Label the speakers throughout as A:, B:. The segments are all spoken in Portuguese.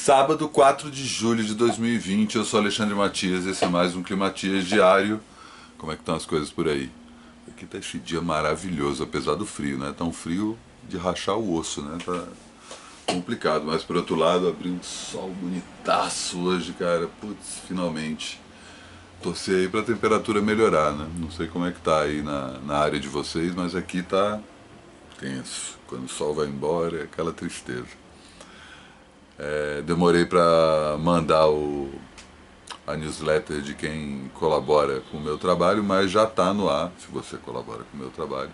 A: Sábado, 4 de julho de 2020, eu sou Alexandre Matias, esse é mais um Climatias Diário. Como é que estão as coisas por aí? Aqui tá esse dia maravilhoso, apesar do frio, né? Tá um frio de rachar o osso, né? Tá complicado, mas por outro lado, abriu um sol bonitaço hoje, cara. Putz, finalmente. Torcer aí pra temperatura melhorar, né? Não sei como é que tá aí na área de vocês, mas aqui tá tenso. Quando o sol vai embora, é aquela tristeza. Demorei para mandar a newsletter de quem colabora com o meu trabalho, mas já está no ar, se você colabora com o meu trabalho,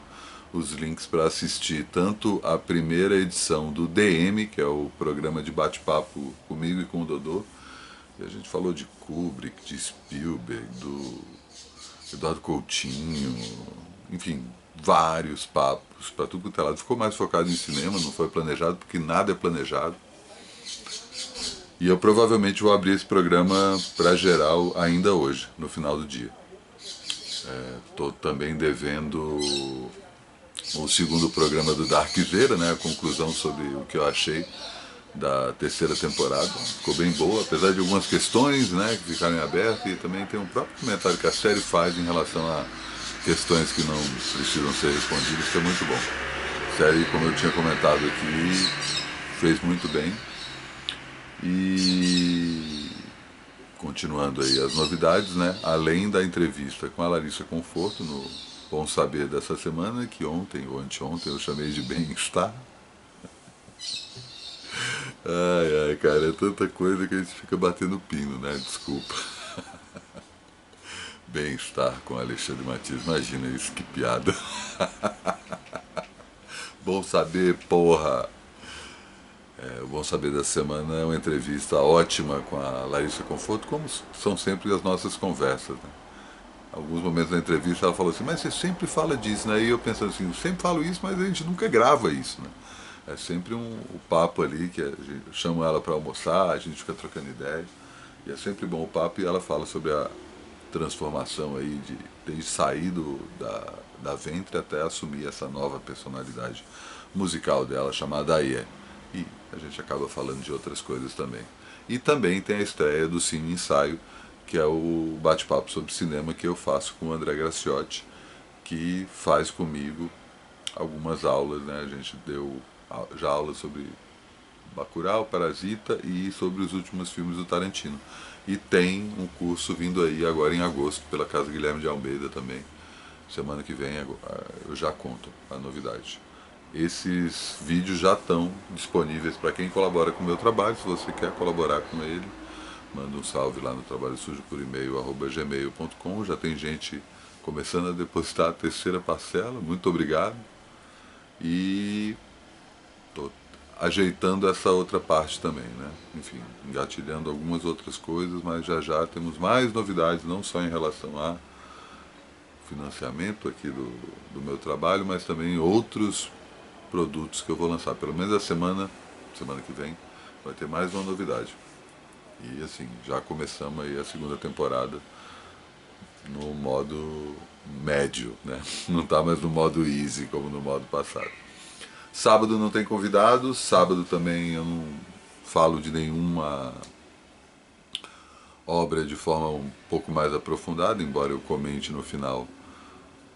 A: os links para assistir tanto a primeira edição do DM, que é o programa de bate-papo comigo e com o Dodô, e a gente falou de Kubrick, de Spielberg, do Eduardo Coutinho, enfim, vários papos para tudo quanto é lado. Ficou mais focado em cinema, não foi planejado, porque nada é planejado. E eu provavelmente vou abrir esse programa para geral ainda hoje, no final do dia. Estou também devendo o segundo programa do Darkzeira, né, a conclusão sobre o que eu achei da terceira temporada. Ficou bem boa, apesar de algumas questões, né, que ficaram abertas, e também tem um próprio comentário que a série faz em relação a questões que não precisam ser respondidas, que é muito bom. A série, como eu tinha comentado aqui, fez muito bem. E continuando aí as novidades, né? Além da entrevista com a Larissa Conforto no Bom Saber dessa semana, que ontem ou anteontem eu chamei de Bem-Estar. Ai, ai, cara, é tanta coisa que a gente fica batendo pino, né? Desculpa. Bem-Estar com Alexandre Matias, imagina isso, que piada. Bom Saber, porra! O Bom Saber da Semana é uma entrevista ótima com a Larissa Conforto, como são sempre as nossas conversas. Né? Alguns momentos da entrevista ela falou assim, mas você sempre fala disso, né? E eu pensando assim, eu sempre falo isso, mas a gente nunca grava isso, né? É sempre o papo ali, que eu chamo ela para almoçar, a gente fica trocando ideia, e é sempre bom o papo, e ela fala sobre a transformação aí, desde sair da ventre até assumir essa nova personalidade musical dela, chamada Aie. E a gente acaba falando de outras coisas também. E também tem a estreia do Cine Ensaio, que é o bate-papo sobre cinema que eu faço com o André Graciotti, que faz comigo algumas aulas, né? A gente deu já aulas sobre Bacurau, Parasita e sobre os últimos filmes do Tarantino. E tem um curso vindo aí agora em agosto pela Casa Guilherme de Almeida também. Semana que vem eu já conto a novidade. Esses vídeos já estão disponíveis para quem colabora com o meu trabalho. Se você quer colaborar com ele, manda um salve lá no Trabalho Sujo por e-mail @gmail.com. Já tem gente começando a depositar a terceira parcela. Muito obrigado. E estou ajeitando essa outra parte também, né? Enfim, engatilhando algumas outras coisas, mas já temos mais novidades, não só em relação a financiamento aqui do meu trabalho, mas também outros produtos que eu vou lançar. Pelo menos a semana que vem, vai ter mais uma novidade. E assim, já começamos aí a segunda temporada no modo médio, né? Não tá mais no modo easy como no modo passado. Sábado não tem convidados, sábado também eu não falo de nenhuma obra de forma um pouco mais aprofundada, embora eu comente no final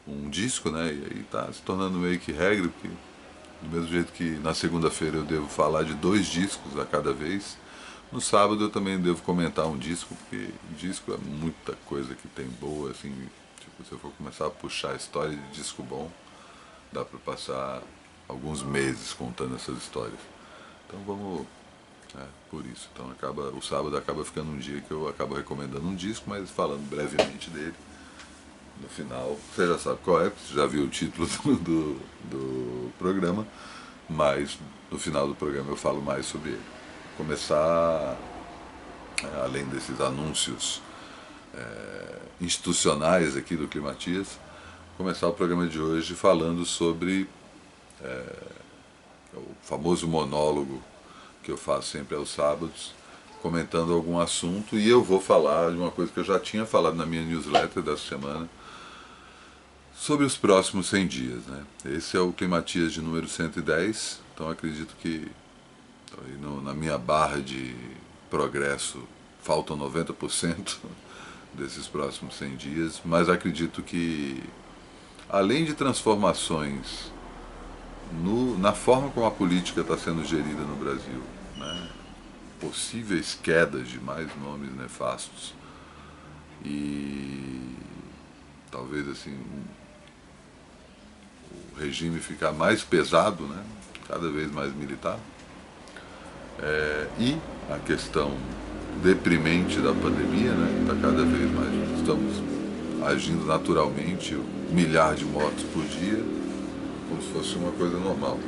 A: um disco, né? E aí tá se tornando meio que regra, porque do mesmo jeito que na segunda-feira eu devo falar de 2 discos a cada vez, no sábado eu também devo comentar um disco, porque disco é muita coisa que tem boa, assim, tipo, se eu for começar a puxar a história de disco bom, dá pra passar alguns meses contando essas histórias. Então vamos, por isso. Então o sábado acaba ficando um dia que eu acabo recomendando um disco, mas falando brevemente dele. No final, você já sabe qual é, porque você já viu o título do programa, mas no final do programa eu falo mais sobre ele. Começar, além desses anúncios institucionais aqui do Climatias, começar o programa de hoje falando sobre o famoso monólogo que eu faço sempre aos sábados, comentando algum assunto, e eu vou falar de uma coisa que eu já tinha falado na minha newsletter dessa semana, sobre os próximos 100 dias. Né? Esse é o Climatias de número 110, então acredito que na minha barra de progresso, faltam 90% desses próximos 100 dias, mas acredito que, além de transformações na forma como a política está sendo gerida no Brasil, né, possíveis quedas de mais nomes nefastos e talvez assim o regime ficar mais pesado, né, cada vez mais militar, e a questão deprimente da pandemia, né, está cada vez mais, estamos agindo naturalmente, 1 milhar de mortos por dia, como se fosse uma coisa normal.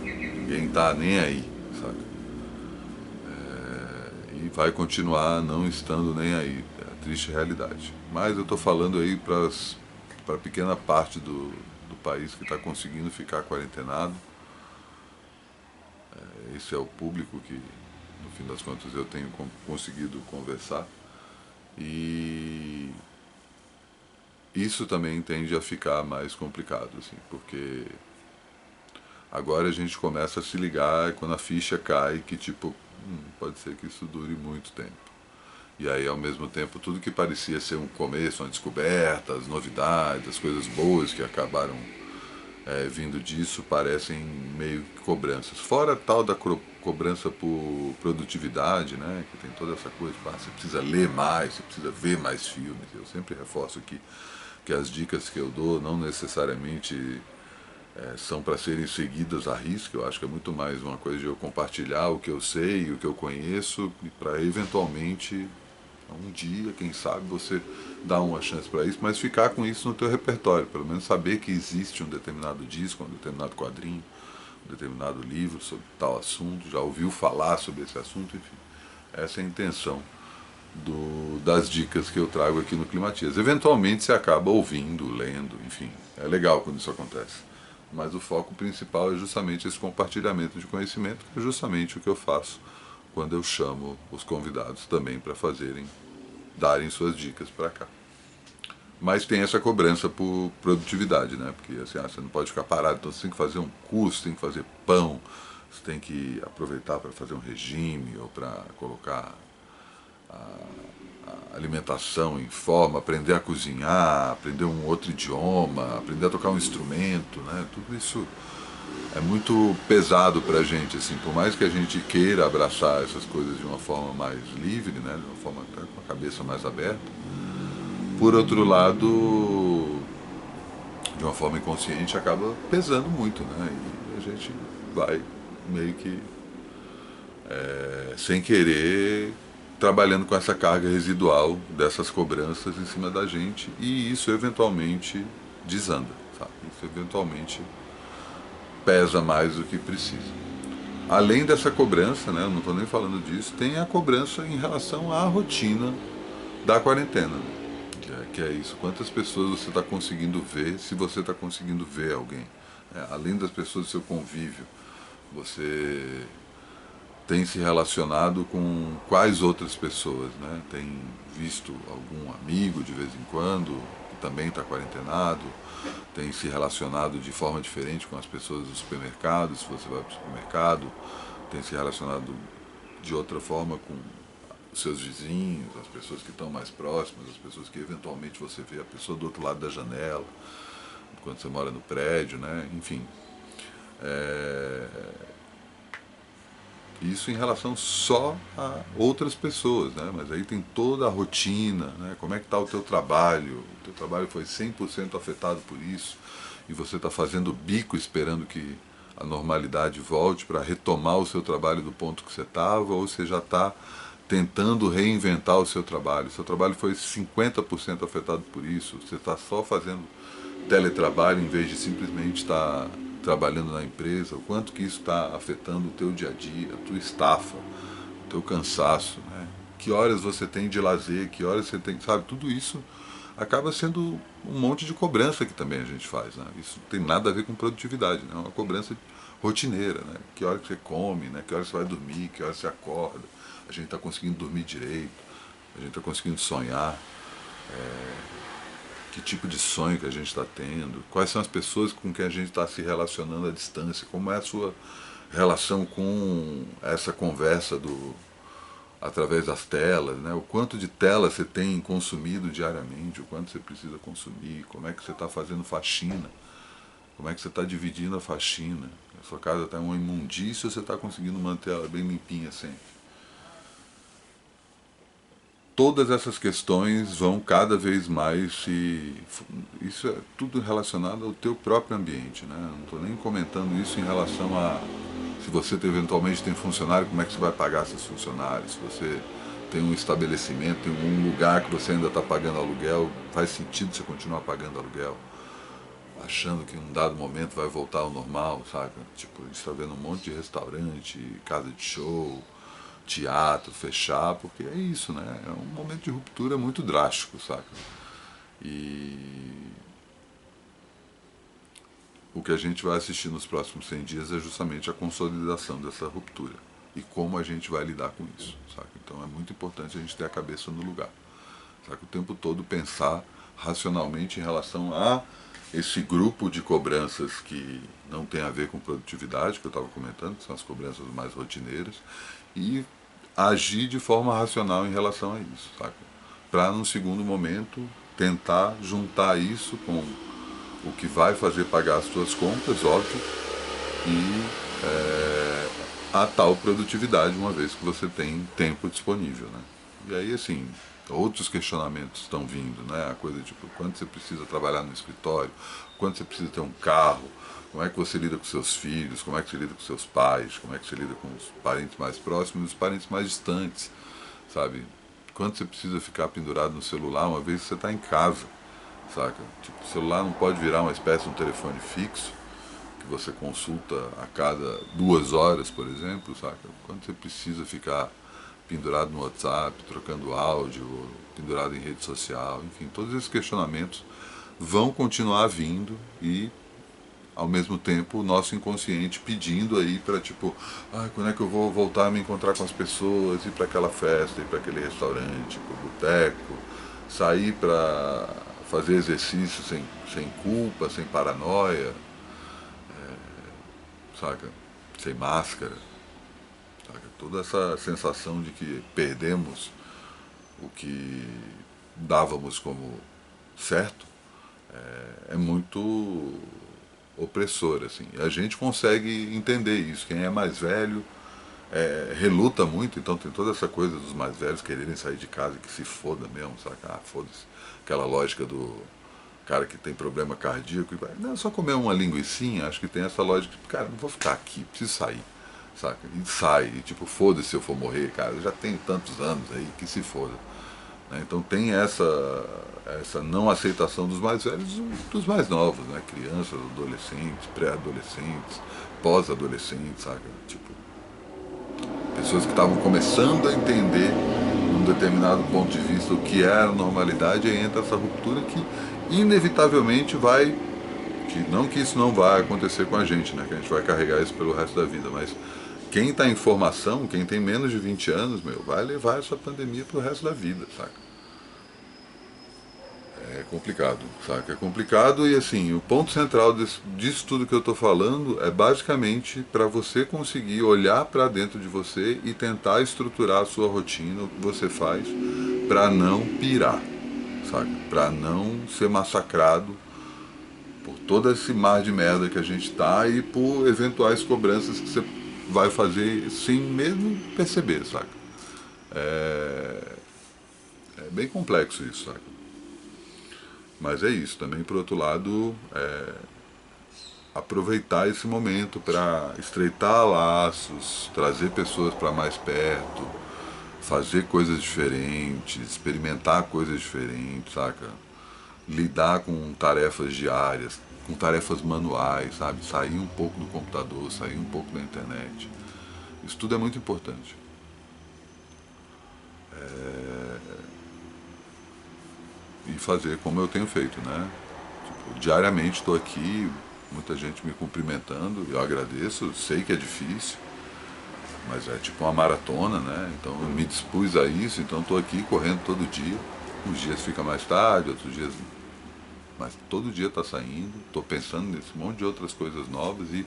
A: Ninguém está nem aí, sabe? E vai continuar não estando nem aí. É a triste realidade. Mas eu estou falando aí para a pequena parte do país que está conseguindo ficar quarentenado. Esse é o público que, no fim das contas, eu tenho conseguido conversar. E isso também tende a ficar mais complicado, assim, porque agora a gente começa a se ligar quando a ficha cai que, tipo, pode ser que isso dure muito tempo. E aí, ao mesmo tempo, tudo que parecia ser um começo, uma descoberta, as novidades, as coisas boas que acabaram vindo disso, parecem meio que cobranças. Fora tal da cobrança por produtividade, né, que tem toda essa coisa, você precisa ler mais, você precisa ver mais filmes. Eu sempre reforço aqui que as dicas que eu dou não necessariamente são para serem seguidas à risca. Eu acho que é muito mais uma coisa de eu compartilhar o que eu sei, o que eu conheço, para eventualmente um dia, quem sabe, você dar uma chance para isso, mas ficar com isso no teu repertório, pelo menos saber que existe um determinado disco, um determinado quadrinho, um determinado livro sobre tal assunto, já ouviu falar sobre esse assunto, enfim. Essa é a intenção das dicas que eu trago aqui no Climatias. Eventualmente você acaba ouvindo, lendo, enfim, é legal quando isso acontece. Mas o foco principal é justamente esse compartilhamento de conhecimento, que é justamente o que eu faço quando eu chamo os convidados também para darem suas dicas para cá. Mas tem essa cobrança por produtividade, né? Porque assim, você não pode ficar parado, então você tem que fazer um curso, tem que fazer pão, você tem que aproveitar para fazer um regime ou para colocar a alimentação em forma, aprender a cozinhar, aprender um outro idioma, aprender a tocar um instrumento, né? Tudo isso é muito pesado pra gente, assim, por mais que a gente queira abraçar essas coisas de uma forma mais livre, né, de uma forma até com a cabeça mais aberta, por outro lado, de uma forma inconsciente, acaba pesando muito, né, e a gente vai meio que sem querer trabalhando com essa carga residual dessas cobranças em cima da gente, e isso eventualmente desanda, sabe? Isso eventualmente pesa mais do que precisa. Além dessa cobrança, né, eu não estou nem falando disso, tem a cobrança em relação à rotina da quarentena. Né, que é isso, quantas pessoas você está conseguindo ver, se você está conseguindo ver alguém. Além das pessoas do seu convívio, você tem se relacionado com quais outras pessoas, né? Tem visto algum amigo de vez em quando, que também está quarentenado, tem se relacionado de forma diferente com as pessoas do supermercado, se você vai para o supermercado, tem se relacionado de outra forma com os seus vizinhos, as pessoas que estão mais próximas, as pessoas que eventualmente você vê a pessoa do outro lado da janela, quando você mora no prédio, né? Enfim. Isso em relação só a outras pessoas, né? Mas aí tem toda a rotina, né? Como é que está o teu trabalho? O teu trabalho foi 100% afetado por isso e você está fazendo bico esperando que a normalidade volte para retomar o seu trabalho do ponto que você estava, ou você já está tentando reinventar o seu trabalho. O seu trabalho foi 50% afetado por isso, você está só fazendo teletrabalho em vez de simplesmente estar trabalhando na empresa, o quanto que isso está afetando o teu dia a dia, a tua estafa, o teu cansaço, né? Que horas você tem de lazer, que horas você tem, sabe, tudo isso acaba sendo um monte de cobrança que também a gente faz, né? Isso não tem nada a ver com produtividade, né? É uma cobrança rotineira, né? Que hora que você come, né? Que hora você vai dormir, que hora você acorda, a gente está conseguindo dormir direito, a gente está conseguindo sonhar, que tipo de sonho que a gente está tendo, quais são as pessoas com quem a gente está se relacionando à distância, como é a sua relação com essa conversa através das telas, né? O quanto de tela você tem consumido diariamente, o quanto você precisa consumir, como é que você está fazendo faxina, como é que você está dividindo a faxina. A sua casa está uma imundícia, você está conseguindo manter ela bem limpinha sempre. Todas essas questões vão cada vez mais se... Isso é tudo relacionado ao teu próprio ambiente, né? Não estou nem comentando isso em relação a se você eventualmente tem funcionário, como é que você vai pagar seus funcionários, se você tem um estabelecimento, tem um lugar que você ainda está pagando aluguel, faz sentido você continuar pagando aluguel, achando que em um dado momento vai voltar ao normal, saca? Tipo, a gente está vendo um monte de restaurante, casa de show, teatro fechar, porque é isso, né? É um momento de ruptura muito drástico, saca? E o que a gente vai assistir nos próximos 100 dias é justamente a consolidação dessa ruptura e como a gente vai lidar com isso, saca? Então é muito importante a gente ter a cabeça no lugar, saca? O tempo todo pensar racionalmente em relação a esse grupo de cobranças que não tem a ver com produtividade, que eu estava comentando, que são as cobranças mais rotineiras, e agir de forma racional em relação a isso, saca? Para, num segundo momento, tentar juntar isso com o que vai fazer pagar as suas contas, óbvio, e a tal produtividade, uma vez que você tem tempo disponível, né? E aí, assim, outros questionamentos estão vindo, né? A coisa tipo, quanto você precisa trabalhar no escritório, quanto você precisa ter um carro, como é que você lida com seus filhos, como é que você lida com seus pais, como é que você lida com os parentes mais próximos e os parentes mais distantes, sabe? Quanto você precisa ficar pendurado no celular uma vez que você está em casa, saca? Tipo, o celular não pode virar uma espécie de um telefone fixo, que você consulta a cada 2 horas, por exemplo, saca? Quando você precisa ficar pendurado no WhatsApp, trocando áudio, pendurado em rede social, enfim, todos esses questionamentos vão continuar vindo e, ao mesmo tempo, o nosso inconsciente pedindo aí para, tipo, quando é que eu vou voltar a me encontrar com as pessoas, ir para aquela festa, ir para aquele restaurante, para o boteco, sair para fazer exercício sem culpa, sem paranoia, saca? Sem máscara, saca? Toda essa sensação de que perdemos o que dávamos como certo é muito opressor, assim. A gente consegue entender isso. Quem é mais velho reluta muito, então tem toda essa coisa dos mais velhos quererem sair de casa e que se foda mesmo, saca? Foda-se. Aquela lógica do cara que tem problema cardíaco e vai, não, só comer uma linguicinha, acho que tem essa lógica de, cara, não vou ficar aqui, preciso sair, saca? E sai, e tipo, foda-se se eu for morrer, cara, eu já tenho tantos anos aí, que se foda. Né? Então tem essa não aceitação dos mais velhos e dos mais novos, né? Crianças, adolescentes, pré-adolescentes, pós-adolescentes, saca? Tipo, pessoas que estavam começando a entender, num determinado ponto de vista, o que era a normalidade, e entra essa ruptura que inevitavelmente vai, que não que isso não vai acontecer com a gente, né, que a gente vai carregar isso pelo resto da vida, mas quem está em formação, quem tem menos de 20 anos, meu, vai levar essa pandemia pro resto da vida, saca? É complicado, saca? É complicado e assim, o ponto central disso tudo que eu estou falando é basicamente para você conseguir olhar para dentro de você e tentar estruturar a sua rotina, o que você faz, para não pirar, saca? Para não ser massacrado por todo esse mar de merda que a gente tá e por eventuais cobranças que você vai fazer sem mesmo perceber, saca? É bem complexo isso, saca? Mas é isso, também por outro lado, aproveitar esse momento para estreitar laços, trazer pessoas para mais perto, fazer coisas diferentes, experimentar coisas diferentes, saca? Lidar com tarefas diárias, com tarefas manuais, sabe? Sair um pouco do computador, sair um pouco da internet. Isso tudo é muito importante. E fazer como eu tenho feito, né? Tipo, diariamente estou aqui, muita gente me cumprimentando, eu agradeço, sei que é difícil, mas é tipo uma maratona, né? Então eu me dispus a isso, então estou aqui correndo todo dia. Uns dias fica mais tarde, outros dias. Mas todo dia está saindo, estou pensando nesse monte de outras coisas novas e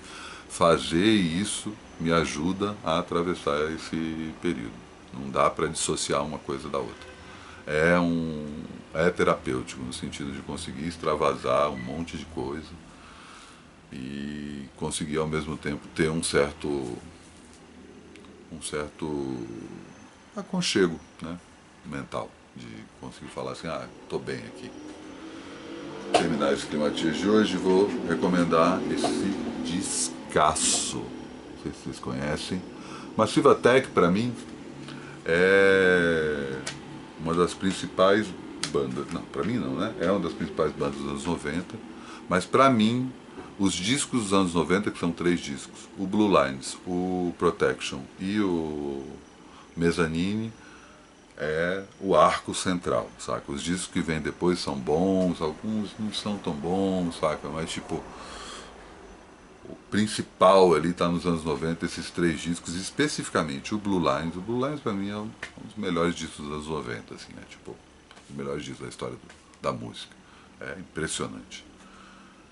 A: fazer isso me ajuda a atravessar esse período. Não dá para dissociar uma coisa da outra. É terapêutico, no sentido de conseguir extravasar um monte de coisa e conseguir ao mesmo tempo ter um certo aconchego, né, mental, de conseguir falar assim, estou bem aqui. Terminar esse Climatias de hoje, vou recomendar esse descasso, não sei se vocês conhecem. Massive Attack, para mim, é uma das principais bandas, não, para mim não, né? É uma das principais bandas dos anos 90, mas para mim, os discos dos anos 90, que são 3 discos, o Blue Lines, o Protection e o Mezzanine, é o arco central, saca? Os discos que vêm depois são bons, alguns não são tão bons, saca? Mas tipo, o principal ali tá nos anos 90, esses 3 discos, especificamente o Blue Lines. O Blue Lines pra mim é um dos melhores discos dos anos 90, assim, né? Tipo, os melhores discos da história da música. É impressionante.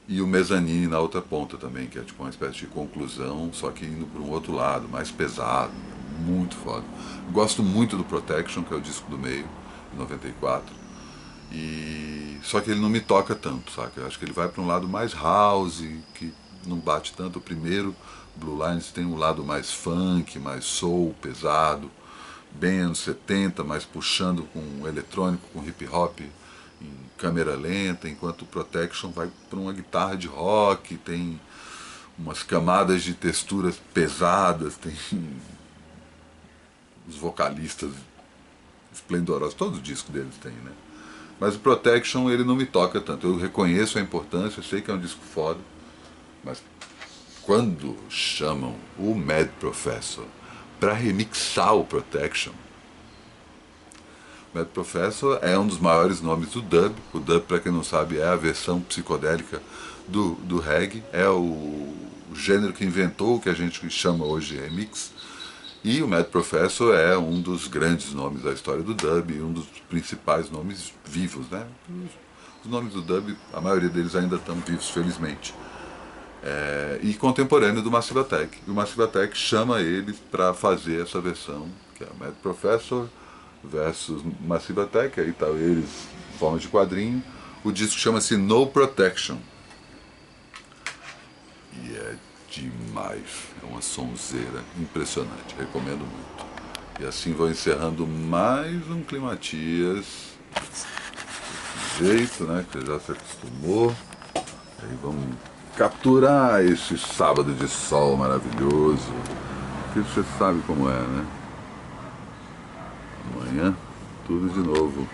A: E o Mezzanine na outra ponta também, que é tipo uma espécie de conclusão, só que indo para um outro lado, mais pesado, muito foda. Gosto muito do Protection, que é o disco do meio, de 94. Só que ele não me toca tanto, saca? Eu acho que ele vai para um lado mais house, que não bate tanto. O primeiro, Blue Lines, tem um lado mais funk, mais soul, pesado, bem anos 70, mas puxando com eletrônico, com hip hop, em câmera lenta, enquanto o Protection vai para uma guitarra de rock, tem umas camadas de texturas pesadas, tem os vocalistas esplendorosos, todo o disco deles tem, né? Mas o Protection ele não me toca tanto, eu reconheço a importância, eu sei que é um disco foda, mas quando chamam o Mad Professor para remixar o Protection, Mad Professor é um dos maiores nomes do dub. O dub, para quem não sabe, é a versão psicodélica do reggae. É o gênero que inventou o que a gente chama hoje de remix. E o Mad Professor é um dos grandes nomes da história do dub, um dos principais nomes vivos, né? Os nomes do dub, a maioria deles ainda estão vivos, felizmente. E contemporâneo do Massive Attack. E o Massive Attack chama eles para fazer essa versão, que é o Mad Professor versus Massive Attack, aí tá eles em forma de quadrinho. O disco chama-se No Protection. E é demais, é uma sonzeira impressionante, recomendo muito. E assim vou encerrando mais um Climatias, desse jeito, né, que você já se acostumou. Aí vamos capturar esse sábado de sol maravilhoso, que você sabe como é, né? Amanhã, tudo de novo.